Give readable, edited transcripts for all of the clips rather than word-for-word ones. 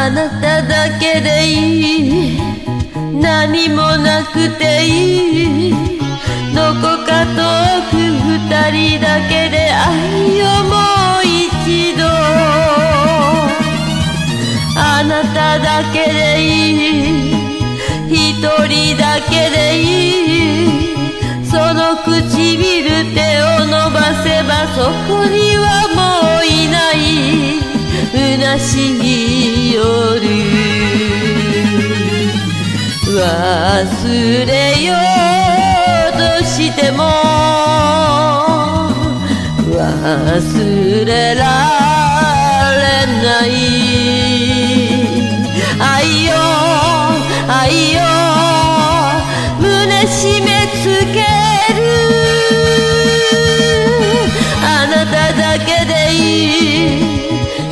あなただけでいい、何もなくていい、どこか遠く二人だけで愛をもう一度。あなただけでいい、一人だけでいい、その唇手を伸ばせばそこにはもういない虚しい夜。忘れようとしても忘れられない。愛よ愛よ胸締め付ける。あなただけでいい、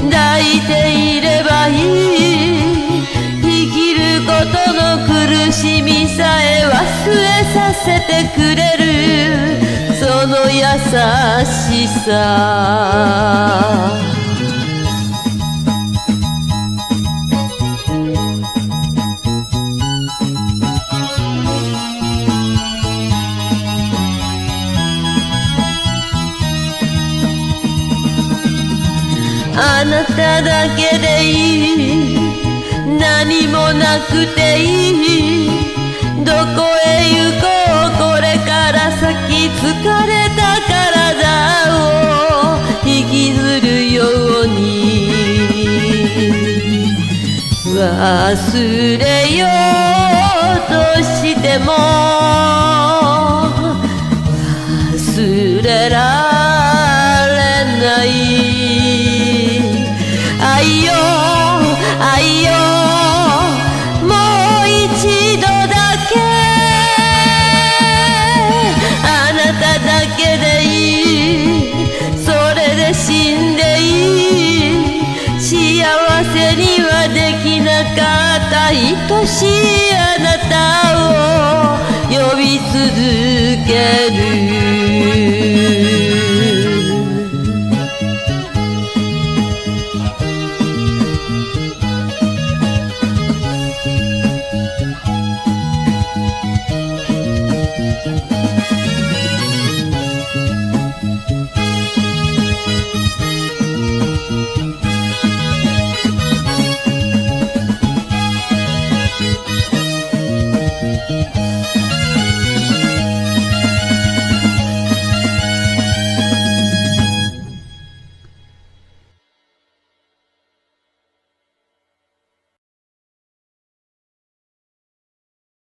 抱いていればいい、生きることの苦しみさえ忘れさせてくれる、その優しさ。あなただけでいい、何もなくていい、どこへ行こうこれから先、疲れた体を引きずるように。忘れようとしても忘れられない。愛よ愛よもう一度だけ、あなただけでいい、それで死んでいい、幸せにはできなかった愛しいあなたを呼び続ける。